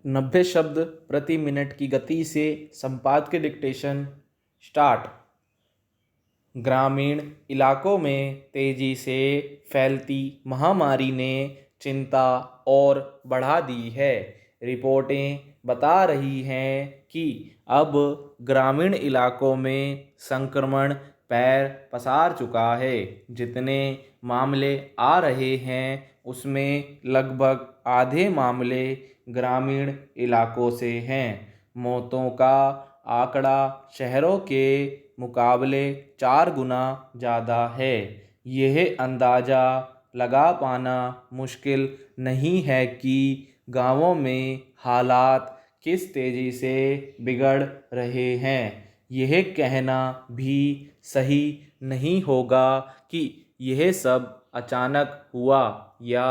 90 शब्द प्रति मिनट की गति से संपादकीय डिक्टेशन स्टार्ट। ग्रामीण इलाकों में तेजी से फैलती महामारी ने चिंता और बढ़ा दी है। रिपोर्टें बता रही हैं कि अब ग्रामीण इलाकों में संक्रमण पैर पसार चुका है। जितने मामले आ रहे हैं उसमें लगभग आधे मामले ग्रामीण इलाकों से हैं। मौतों का आंकड़ा शहरों के मुकाबले 4 गुना ज़्यादा है। यह अंदाज़ा लगा पाना मुश्किल नहीं है कि गांवों में हालात किस तेज़ी से बिगड़ रहे हैं। यह कहना भी सही नहीं होगा कि यह सब अचानक हुआ या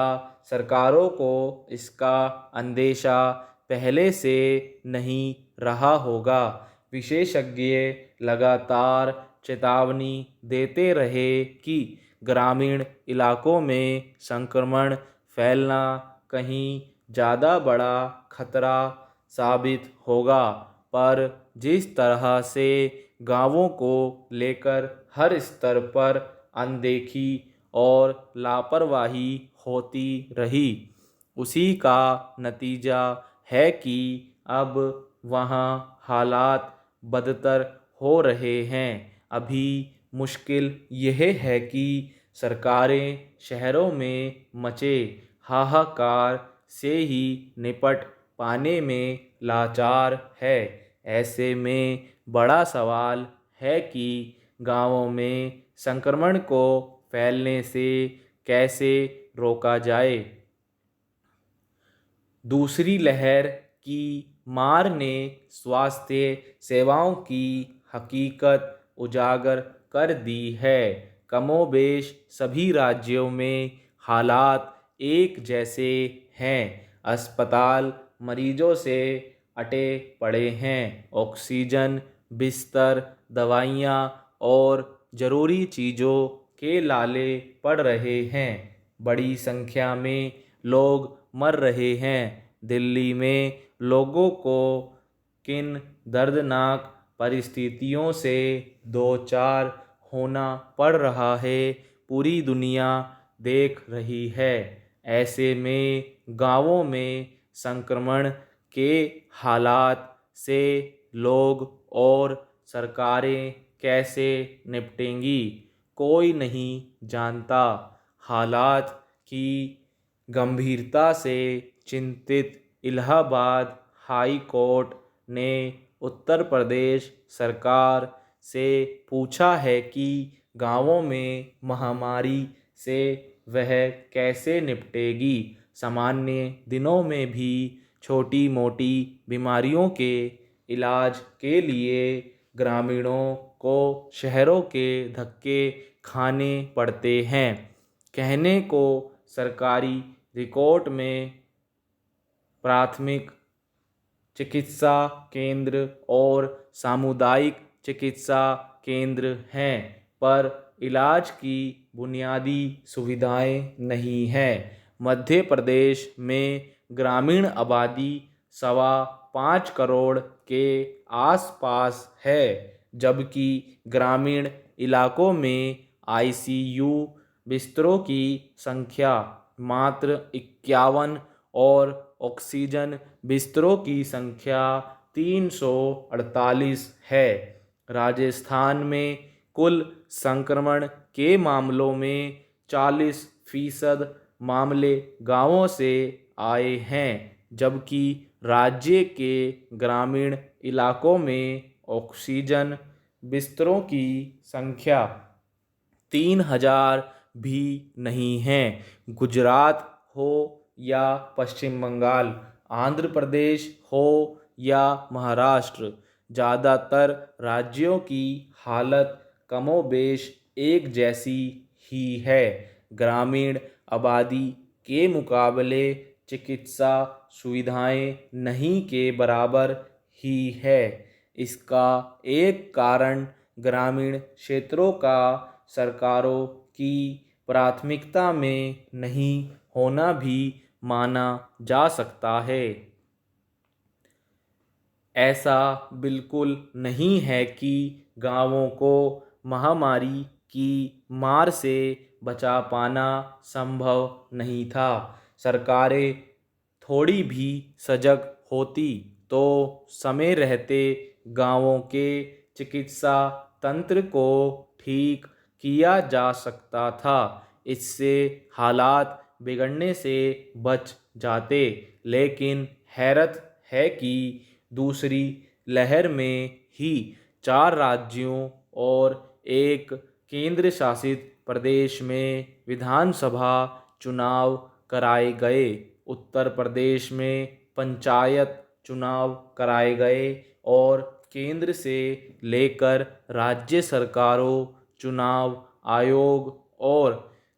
सरकारों को इसका अंदेशा पहले से नहीं रहा होगा। विशेषज्ञ लगातार चेतावनी देते रहे कि ग्रामीण इलाकों में संक्रमण फैलना कहीं ज़्यादा बड़ा खतरा साबित होगा, पर जिस तरह से गांवों को लेकर हर स्तर पर अनदेखी और लापरवाही होती रही, उसी का नतीजा है कि अब वहाँ हालात बदतर हो रहे हैं। अभी मुश्किल यह है कि सरकारें शहरों में मचे हाहाकार से ही निपट पाने में लाचार है। ऐसे में बड़ा सवाल है कि गांवों में संक्रमण को फैलने से कैसे रोका जाए। दूसरी लहर की मार ने स्वास्थ्य सेवाओं की हकीकत उजागर कर दी है। कमोबेश सभी राज्यों में हालात एक जैसे हैं। अस्पताल मरीजों से अटे पड़े हैं। ऑक्सीजन, बिस्तर, दवाइयाँ और ज़रूरी चीज़ों के लाले पड़ रहे हैं। बड़ी संख्या में लोग मर रहे हैं। दिल्ली में लोगों को किन दर्दनाक परिस्थितियों से दो चार होना पड़ रहा है, पूरी दुनिया देख रही है। ऐसे में गांवों में संक्रमण के हालात से लोग और सरकारें कैसे निपटेंगी, कोई नहीं जानता। हालात की गंभीरता से चिंतित इलाहाबाद हाई कोर्ट ने उत्तर प्रदेश सरकार से पूछा है कि गांवों में महामारी से वह कैसे निपटेगी। सामान्य दिनों में भी छोटी मोटी बीमारियों के इलाज के लिए ग्रामीणों को शहरों के धक्के खाने पड़ते हैं। कहने को सरकारी रिकॉर्ड में प्राथमिक चिकित्सा केंद्र और सामुदायिक चिकित्सा केंद्र हैं, पर इलाज की बुनियादी सुविधाएं नहीं हैं। मध्य प्रदेश में ग्रामीण आबादी 5.25 करोड़ के आसपास है, जबकि ग्रामीण इलाकों में आईसीयू बिस्तरों की संख्या मात्र 51 और ऑक्सीजन बिस्तरों की संख्या 348 है। राजस्थान में कुल संक्रमण के मामलों में 40% मामले गांवों से आए हैं, जबकि राज्य के ग्रामीण इलाकों में ऑक्सीजन बिस्तरों की संख्या 3000 भी नहीं है। गुजरात हो या पश्चिम बंगाल, आंध्र प्रदेश हो या महाराष्ट्र, ज़्यादातर राज्यों की हालत कमोबेश एक जैसी ही है। ग्रामीण आबादी के मुकाबले चिकित्सा सुविधाएं नहीं के बराबर ही है। इसका एक कारण ग्रामीण क्षेत्रों का सरकारों की प्राथमिकता में नहीं होना भी माना जा सकता है। ऐसा बिल्कुल नहीं है कि गांवों को महामारी की मार से बचा पाना संभव नहीं था। सरकारें थोड़ी भी सजग होती तो समय रहते गांवों के चिकित्सा तंत्र को ठीक किया जा सकता था। इससे हालात बिगड़ने से बच जाते। लेकिन हैरत है कि दूसरी लहर में ही 4 राज्यों और एक केंद्र शासित प्रदेश में विधानसभा चुनाव कराए गए। उत्तर प्रदेश में पंचायत चुनाव कराए गए और केंद्र से लेकर राज्य सरकारों, चुनाव आयोग और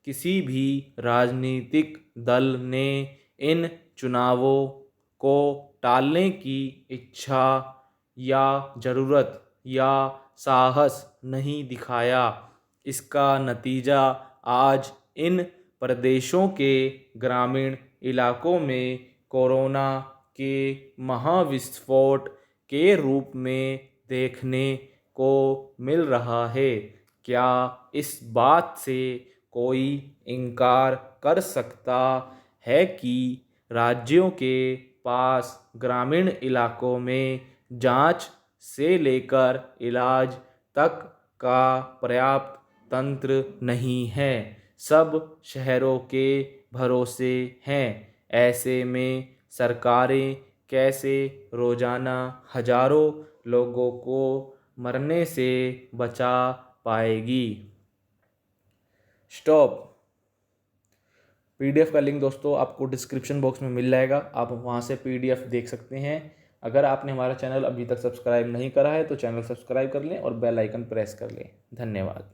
किसी भी राजनीतिक दल ने इन चुनावों को टालने की इच्छा या ज़रूरत या साहस नहीं दिखाया। इसका नतीजा आज इन प्रदेशों के ग्रामीण इलाकों में कोरोना के महाविस्फोट के रूप में देखने को मिल रहा है। क्या इस बात से कोई इनकार कर सकता है कि राज्यों के पास ग्रामीण इलाकों में जांच से लेकर इलाज तक का पर्याप्त तंत्र नहीं है? सब शहरों के भरोसे हैं। ऐसे में सरकारें कैसे रोजाना हजारों लोगों को मरने से बचा पाएगी? स्टॉप। पीडीएफ का लिंक दोस्तों आपको डिस्क्रिप्शन बॉक्स में मिल जाएगा, आप वहां से पीडीएफ देख सकते हैं। अगर आपने हमारा चैनल अभी तक सब्सक्राइब नहीं करा है तो चैनल सब्सक्राइब कर लें और बेल आइकन प्रेस कर लें। धन्यवाद।